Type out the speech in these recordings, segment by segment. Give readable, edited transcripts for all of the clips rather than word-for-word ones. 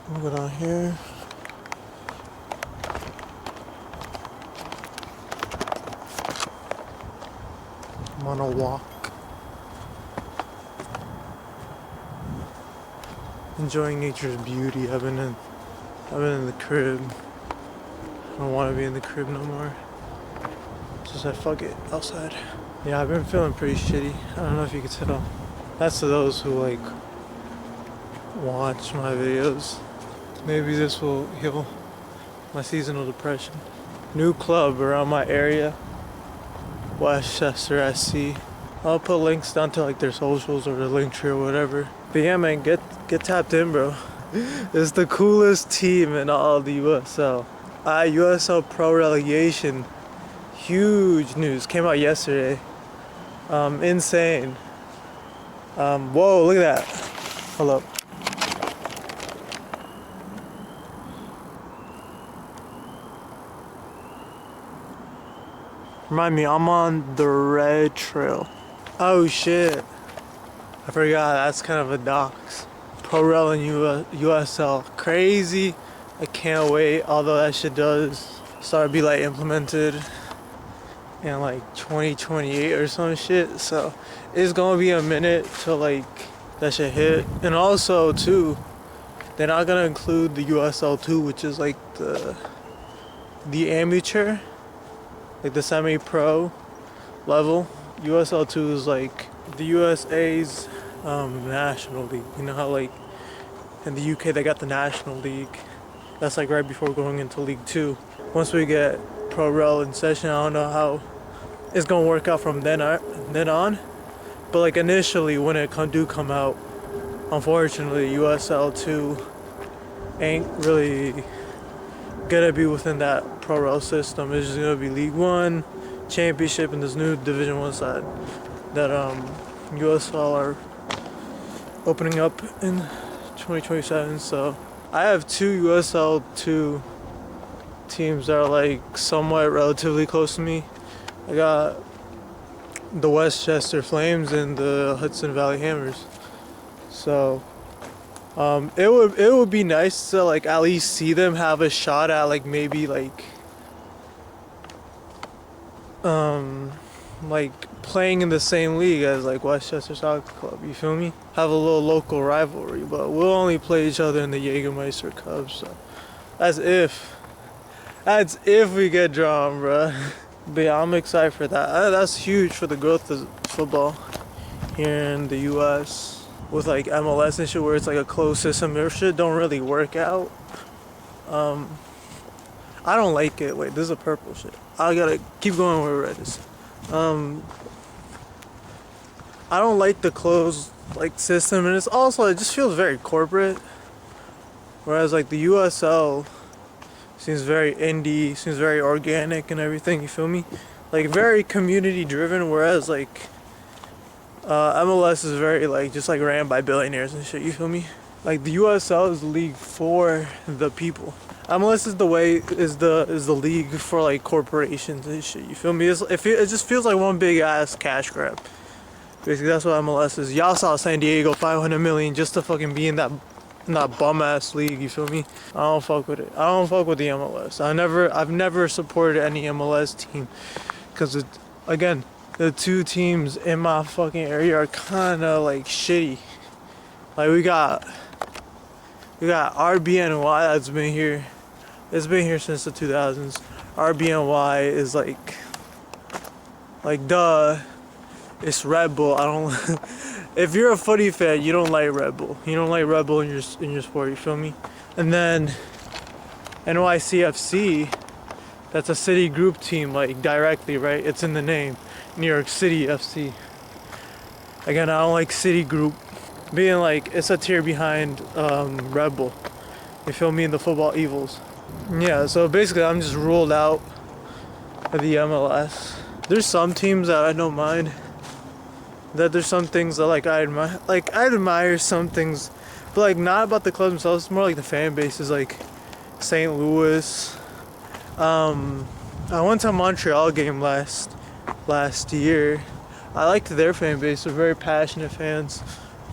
Moving on here. I'm on a walk. Enjoying nature's beauty. I've been in the crib. I don't want to be in the crib no more. Just said fuck it, outside. Yeah, I've been feeling pretty shitty. I don't know if you could tell. That's to those who like watch my videos. Maybe this will heal my seasonal depression. New club around my area, Westchester SC. I'll put links down to like their socials or the link tree or whatever. But yeah, man, get tapped in, bro. It's the coolest team in all of the USL. USL Pro relegation, huge news, came out yesterday. Insane. Whoa, look at that. Hold up. Remind me, I'm on the Red Trail. Oh shit. I forgot, that's kind of a dox. Pro Rel and USL. Crazy. I can't wait. Although that shit does start to be like implemented in like 2028 or some shit. So it's gonna be a minute till like that shit hit. And also too, they're not gonna include the USL 2, which is like the amateur, like the semi-pro level. USL 2 is like the USA's national league. You know how like in the UK they got the National League. That's like right before going into League 2. Once we get Pro Rel in session, I don't know how it's gonna work out from then on. But like initially when it do come out, unfortunately USL 2 ain't really gonna be within that Pro Rel system. It's just gonna be League 1, Championship, and this new Division 1 side that USL are opening up in 2027. So I have two USL 2 teams that are like somewhat relatively close to me. I got the Westchester Flames and the Hudson Valley Hammers. So it would be nice to like at least see them have a shot at like maybe like playing in the same league as like Westchester Soccer Club, you feel me? Have a little local rivalry, but we'll only play each other in the Jägermeister Cup, so that's if we get drawn, bruh. But yeah, I'm excited for that. That's huge for the growth of football here in the US with like MLS and shit, where it's like a closed system. If shit don't really work out, I don't like it. Wait, this is a purple shit. I gotta keep going where red is. I don't like the closed like system, and it's also, it just feels very corporate. Whereas like the USL seems very indie, seems very organic and everything, you feel me? Like very community driven, whereas like MLS is very like just like ran by billionaires and shit, you feel me? Like the USL is the league for the people. MLS is the league for like corporations and shit, you feel me? It just feels like one big ass cash grab. Basically that's what MLS is. Y'all saw San Diego 500 million just to fucking be in that bum ass league, you feel me? I don't fuck with it. I don't fuck with the MLS. I've never supported any MLS team, because again, the two teams in my fucking area are kinda like shitty. Like we got RBNY that's been here. It's been here since the 2000s. RBNY is like duh. It's Red Bull. I don't. If you're a footy fan, you don't like Red Bull. You don't like Red Bull in your sport. You feel me? And then NYCFC, that's a City Group team, like directly, right? It's in the name. New York City FC. Again, I don't like City Group being like it's a tier behind Red Bull. You feel me? In the football evils. Yeah. So basically, I'm just ruled out of the MLS. There's some teams that I don't mind. That there's some things that like I admire. Like I admire some things, but like not about the clubs themselves. It's more like the fan bases, like St. Louis. I went to a Montreal game last year. I liked their fan base. They're very passionate fans.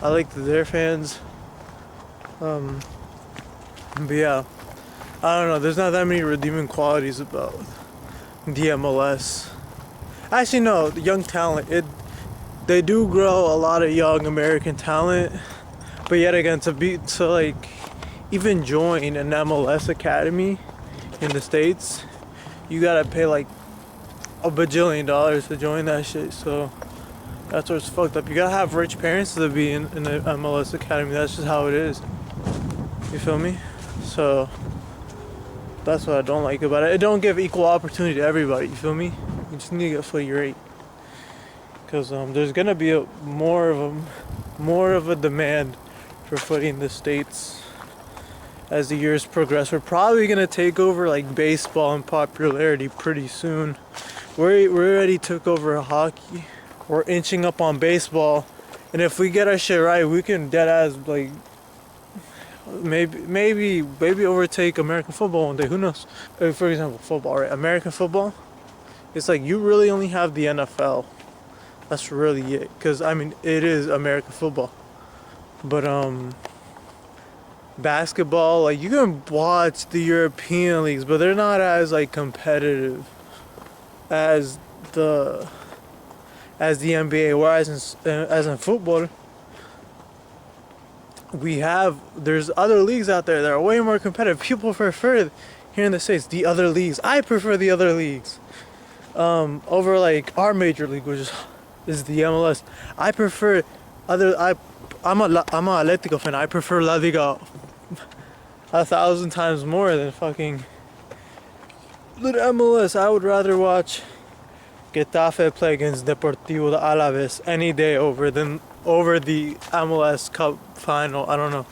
I liked their fans. But yeah, I don't know. There's not that many redeeming qualities about the MLS. Actually, no, the young talent. They do grow a lot of young American talent, but yet again, to like even join an MLS academy in the States, you gotta pay like $1 bajillion to join that shit. So that's what's fucked up. You gotta have rich parents to be in the MLS academy. That's just how it is. You feel me? So that's what I don't like about it. It don't give equal opportunity to everybody. You feel me? You just need to get footy rate. Because there's gonna be more of a demand for footy in the States as the years progress. We're probably gonna take over like baseball in popularity pretty soon. We already took over hockey. We're inching up on baseball, and if we get our shit right, we can dead ass like maybe overtake American football one day. Who knows? For example, football, right? American football. It's like you really only have the NFL. That's really it. Cause I mean, it is American football. But basketball, like you can watch the European leagues, but they're not as like competitive as the NBA. Whereas as in football, there's other leagues out there that are way more competitive. People prefer here in the States the other leagues. I prefer the other leagues over like our major league, which is the MLS. I prefer I'm a Atletico fan. I prefer La Liga 1,000 times more than fucking the MLS. I would rather watch Getafe play against Deportivo de Alaves any day over the MLS Cup final. I don't know,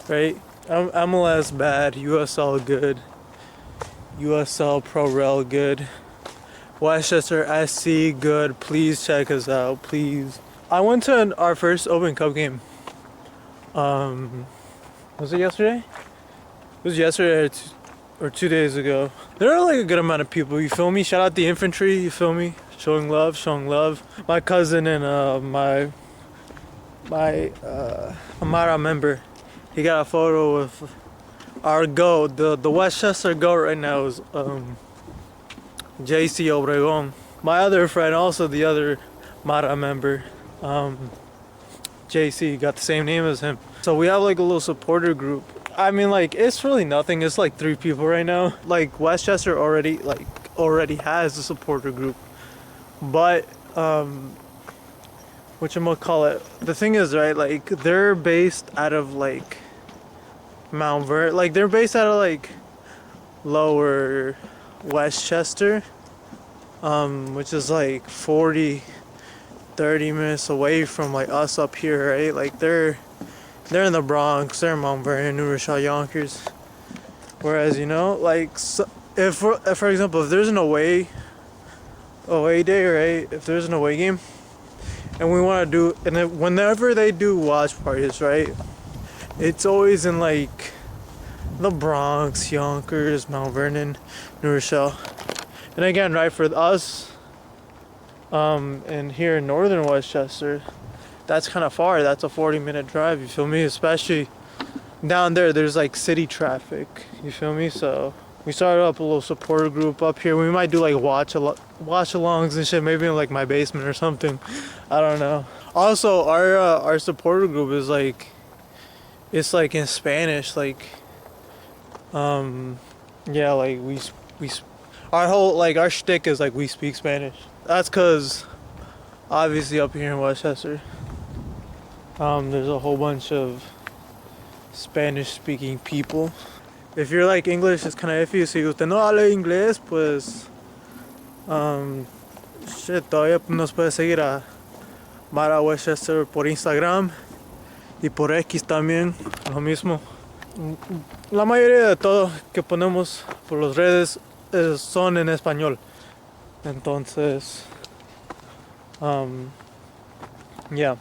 right? MLS bad, USL good, USL Pro Rel good, Westchester SC good. Please check us out, please. I went to our first Open Cup game. Was it yesterday? It was yesterday or 2 days ago. There are like a good amount of people. You feel me? Shout out the infantry. You feel me? Showing love. My cousin and my Amara member, he got a photo with our GOAT. The Westchester GOAT right now is JC Obregon. My other friend, also the other Mara member, JC, got the same name as him. So we have like a little supporter group. I mean, like, it's really nothing. It's like 3 people right now. Like Westchester already has a supporter group. But whatchamacallit, the thing is, right, like they're based out of like Mount Vernon, like they're based out of like lower Westchester, which is like 30 minutes away from like us up here, right? Like they're in the Bronx, they're in Mount Vernon, New Rochelle, Yonkers. Whereas, you know, like so if for example, if there's an away day, right? If there's an away game, and we want to do, and then whenever they do watch parties, right? It's always in like the Bronx, Yonkers, Mount Vernon, New Rochelle. And again, right, for us, and here in northern Westchester, that's kind of far. That's a 40-minute drive. You feel me? Especially down there, there's like city traffic. You feel me? So we started up a little supporter group up here. We might do like watch-alongs and shit, maybe in like my basement or something. I don't know. Also, our supporter group is like, it's like in Spanish. Like, yeah, like we our whole, like, our shtick is like we speak Spanish. That's cause obviously up here in Westchester, there's a whole bunch of Spanish-speaking people. If you're like English, it's kind of iffy. Si usted no habla inglés, pues, shit, todavía nos puede seguir a Mara Westchester por Instagram y por X también, lo mismo. La mayoría de todo que ponemos por las redes son en español. Entonces, yeah,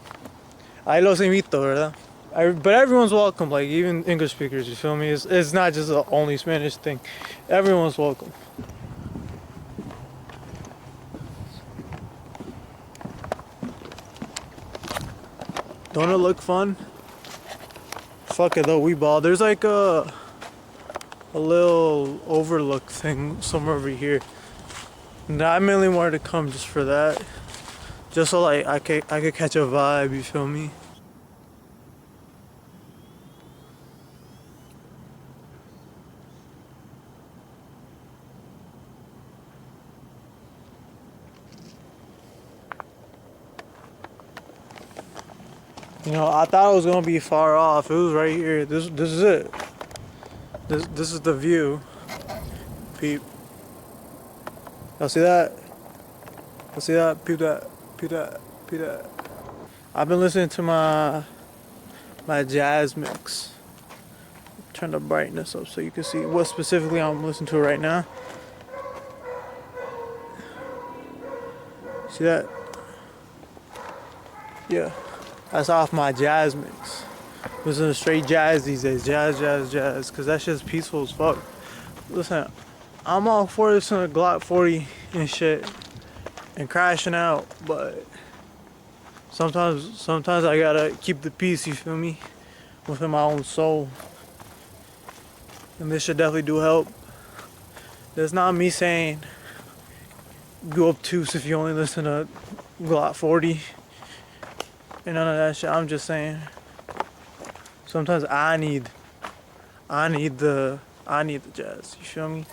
ahí los invito, ¿verdad? But everyone's welcome, like even English speakers, you feel me? It's not just the only Spanish thing. Everyone's welcome. Don't it look fun? Fuck it though, we ball. There's like a little overlook thing somewhere over here. And I mainly wanted to come just for that. Just so like I could catch a vibe, you feel me? You know, I thought it was gonna be far off. It was right here. This is it. This is the view. Peep. Y'all see that? Y'all see that? Peep that. Peep that. Peep that. I've been listening to my jazz mix. Turn the brightness up so you can see what specifically I'm listening to right now. See that? Yeah. That's off my jazz mix. Listen to straight jazz these days. Jazz, jazz, jazz. Cause that shit's peaceful as fuck. Listen, I'm all for listening to Glock 40 and shit and crashing out, but sometimes I gotta keep the peace, you feel me? Within my own soul. And this should definitely do help. That's not me saying go obtuse if you only listen to Glock 40 and none of that shit. I'm just saying sometimes I need the jazz, you feel me?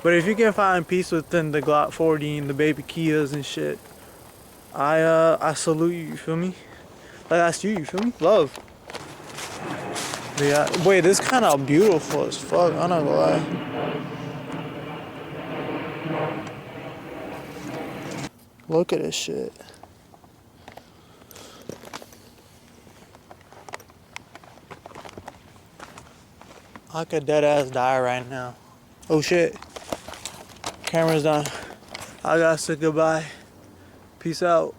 But if you can find peace within the Glock 40 and the baby Kias and shit, I salute you, you feel me? Like that's you feel me? Love. But yeah, wait, this kind of beautiful as fuck, I'm not gonna lie. Look at this shit. I could dead ass die right now. Oh shit. Camera's done. I gotta say goodbye. Peace out.